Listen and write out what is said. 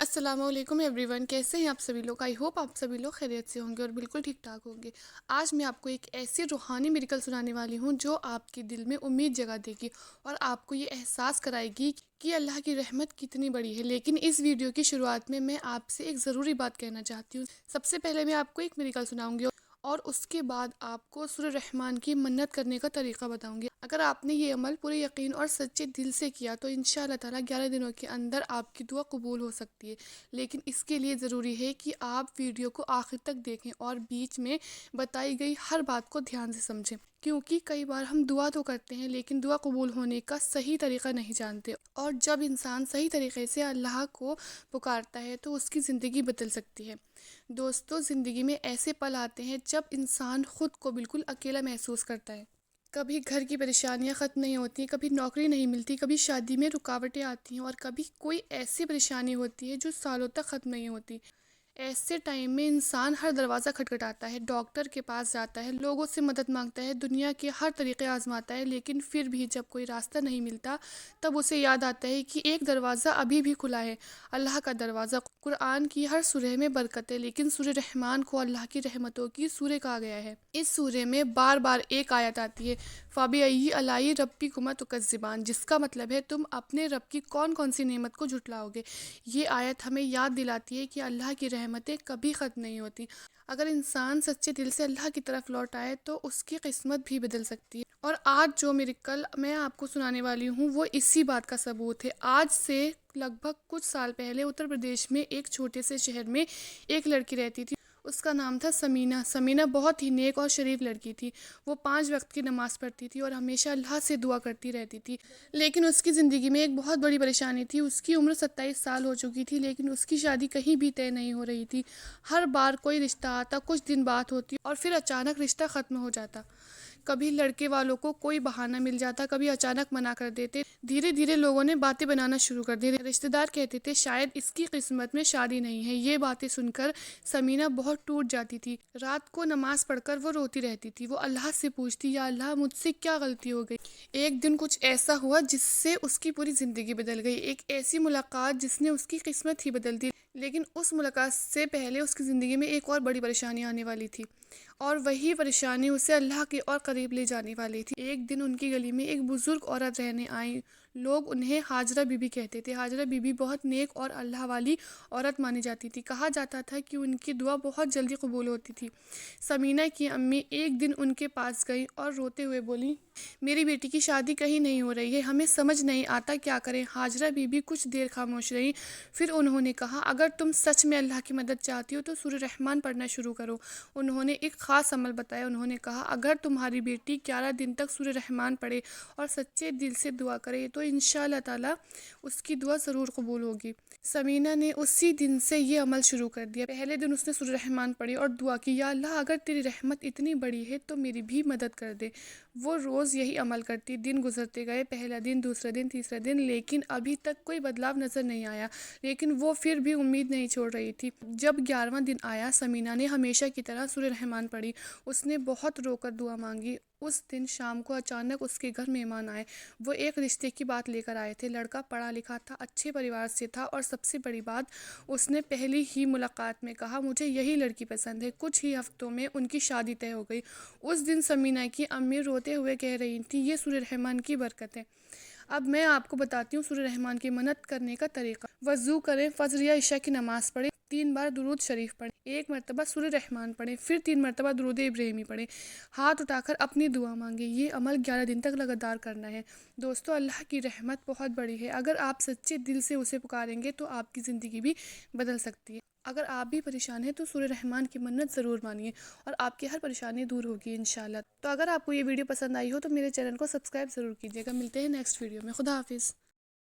السلام علیکم every one, کیسے ہیں آپ سبھی لوگ؟ آئی ہوپ آپ سبھی لوگ خیریت سے ہوں گے اور بالکل ٹھیک ٹھاک ہوں گے۔ آج میں آپ کو ایک ایسی روحانی میریکل سنانے والی ہوں جو آپ کے دل میں امید جگا دے گی اور آپ کو یہ احساس کرائے گی کہ اللہ کی رحمت کتنی بڑی ہے۔ لیکن اس ویڈیو کی شروعات میں آپ سے ایک ضروری بات کہنا چاہتی ہوں۔ سب سے پہلے میں آپ کو ایک میریکل سناؤں گی اور اس کے بعد آپ کو سورہ رحمان کی منت کرنے کا طریقہ بتاؤں گی۔ اگر آپ نے یہ عمل پورے یقین اور سچے دل سے کیا تو انشاءاللہ تعالیٰ 11 دنوں کے اندر آپ کی دعا قبول ہو سکتی ہے۔ لیکن اس کے لیے ضروری ہے کہ آپ ویڈیو کو آخر تک دیکھیں اور بیچ میں بتائی گئی ہر بات کو دھیان سے سمجھیں، کیونکہ کئی بار ہم دعا تو کرتے ہیں لیکن دعا قبول ہونے کا صحیح طریقہ نہیں جانتے، اور جب انسان صحیح طریقے سے اللہ کو پکارتا ہے تو اس کی زندگی بدل سکتی ہے۔ دوستو، زندگی میں ایسے پل آتے ہیں جب انسان خود کو بالکل اکیلا محسوس کرتا ہے۔ کبھی گھر کی پریشانیاں ختم نہیں ہوتی، کبھی نوکری نہیں ملتی، کبھی شادی میں رکاوٹیں آتی ہیں اور کبھی کوئی ایسی پریشانی ہوتی ہے جو سالوں تک ختم نہیں ہوتی۔ ایسے ٹائم میں انسان ہر دروازہ کھٹکھٹاتا ہے، ڈاکٹر کے پاس جاتا ہے، لوگوں سے مدد مانگتا ہے، دنیا کے ہر طریقے آزماتا ہے، لیکن پھر بھی جب کوئی راستہ نہیں ملتا تب اسے یاد آتا ہے کہ ایک دروازہ ابھی بھی کھلا ہے، اللہ کا دروازہ۔ قرآن کی ہر سورہ میں برکت ہے، لیکن سورہ رحمان کو اللہ کی رحمتوں کی سورہ کہا گیا ہے۔ اس سورہ میں بار بار ایک آیت آتی ہے، فَبِأَيِّ آلَاءِ رَبِّكُمَا تُكَذِّبَانِ، جس کا مطلب ہے تم اپنے رب کی کون کون سی نعمت کو جھٹلاؤ گے۔ یہ آیت ہمیں یاد دلاتی ہے کہ اللہ کی رحمتیں کبھی ختم نہیں ہوتی۔ اگر انسان سچے دل سے اللہ کی طرف لوٹ آئے تو اس کی قسمت بھی بدل سکتی ہے۔ اور آج جو میریکل میں آپ کو سنانے والی ہوں وہ اسی بات کا ثبوت ہے۔ آج سے لگ بھگ کچھ سال پہلے اتر پردیش میں ایک چھوٹے سے شہر میں ایک لڑکی رہتی تھی۔ اس کا نام تھا سمینہ بہت ہی نیک اور شریف لڑکی تھی۔ وہ 5 وقت کی نماز پڑھتی تھی اور ہمیشہ اللہ سے دعا کرتی رہتی تھی، لیکن اس کی زندگی میں ایک بہت بڑی پریشانی تھی۔ اس کی عمر 27 سال ہو چکی تھی، لیکن اس کی شادی کہیں بھی طے نہیں ہو رہی تھی۔ ہر بار کوئی رشتہ آتا، کچھ دن بات ہوتی اور پھر اچانک رشتہ ختم ہو جاتا۔ کبھی لڑکے والوں کو کوئی بہانہ مل جاتا، کبھی اچانک منع کر دیتے۔ دھیرے دھیرے لوگوں نے باتیں بنانا شروع کر دی۔ رشتہ دار کہتے تھے شاید اس کی قسمت میں شادی نہیں ہے۔ یہ باتیں سن کر سمینہ بہت ٹوٹ جاتی تھی۔ رات کو نماز پڑھ کر وہ روتی رہتی تھی۔ وہ اللہ سے پوچھتی، یا اللہ مجھ سے کیا غلطی ہو گئی؟ ایک دن کچھ ایسا ہوا جس سے اس کی پوری زندگی بدل گئی۔ ایک ایسی ملاقات جس نے اس کی قسمت ہی بدل دی۔ لیکن اس ملاقات سے پہلے اس کی زندگی میں ایک اور بڑی پریشانی آنے والی تھی، اور وہی پریشانی اسے اللہ کے اور قریب لے جانے والی تھی۔ ایک دن ان کی گلی میں ایک بزرگ عورت رہنے آئی۔ لوگ انہیں حاجرہ بی بی کہتے تھے۔ حاجرہ بی بی بہت نیک اور اللہ والی عورت مانی جاتی تھی۔ کہا جاتا تھا کہ ان کی دعا بہت جلدی قبول ہوتی تھی۔ سمینہ کی امی ایک دن ان کے پاس گئی اور روتے ہوئے بولی، میری بیٹی کی شادی کہیں نہیں ہو رہی ہے، ہمیں سمجھ نہیں آتا کیا کریں۔ حاجرہ بی بی کچھ دیر خاموش رہی، پھر انہوں نے کہا، اگر تم سچ میں اللہ کی مدد چاہتی ہو تو سورہ رحمان پڑھنا شروع کرو۔ انہوں نے ایک خاص عمل بتایا۔ انہوں نے کہا، اگر تمہاری بیٹی 11 دن تک سورہ رحمان پڑھے اور سچے دل سے دعا کرے تو انشاءاللہ تعالیٰ اس کی دعا ضرور قبول ہوگی۔ سمینہ نے اسی دن سے یہ عمل شروع کر دیا۔ پہلے دن اس نے سورہ رحمان پڑھی اور دعا کی، یا اللہ اگر تیری رحمت اتنی بڑی ہے تو میری بھی مدد کر دے۔ وہ روز یہی عمل کرتی۔ دن گزرتے گئے، پہلا دن، دوسرا دن، تیسرا دن، لیکن ابھی تک کوئی بدلاؤ نظر نہیں آیا۔ لیکن وہ پھر بھی امید نہیں چھوڑ رہی تھی۔ جب 11واں دن آیا، سمینہ نے ہمیشہ کی طرح سورہ رحمان پڑھی۔ اس نے بہت رو کر دعا مانگی۔ اس دن شام کو اچانک اس کے گھر مہمان آئے۔ وہ ایک رشتے کی بات لے کر آئے تھے۔ لڑکا پڑھا لکھا تھا، اچھے پریوار سے تھا، اور سب سے بڑی بات، اس نے پہلی ہی ملاقات میں کہا مجھے یہی لڑکی پسند ہے۔ کچھ ہی ہفتوں میں ان کی شادی طے ہو گئی۔ اس دن سمینہ کی امی روتے ہوئے کہہ رہی تھی، یہ سورہ رحمان کی برکت ہے۔ اب میں آپ کو بتاتی ہوں سورہ رحمان کی منت کرنے کا طریقہ۔ وضو کریں، فجر یا عشاء کی نماز پڑھیں، 3 بار درود شریف پڑھیں، 1 مرتبہ سورہ رحمان پڑھیں، پھر 3 مرتبہ درود ابراہیمی پڑھیں، ہاتھ اٹھا کر اپنی دعا مانگیں۔ یہ عمل 11 دن تک لگاتار کرنا ہے۔ دوستو، اللہ کی رحمت بہت بڑی ہے۔ اگر آپ سچے دل سے اسے پکاریں گے تو آپ کی زندگی بھی بدل سکتی ہے۔ اگر آپ بھی پریشان ہیں تو سورہ رحمان کی منت ضرور مانیے اور آپ کی ہر پریشانی دور ہوگی انشاءاللہ۔ تو اگر آپ کو یہ ویڈیو پسند آئی ہو تو میرے چینل کو سبسکرائب ضرور کیجیے گا۔ ملتے ہیں نیکسٹ ویڈیو میں۔ خدا حافظ۔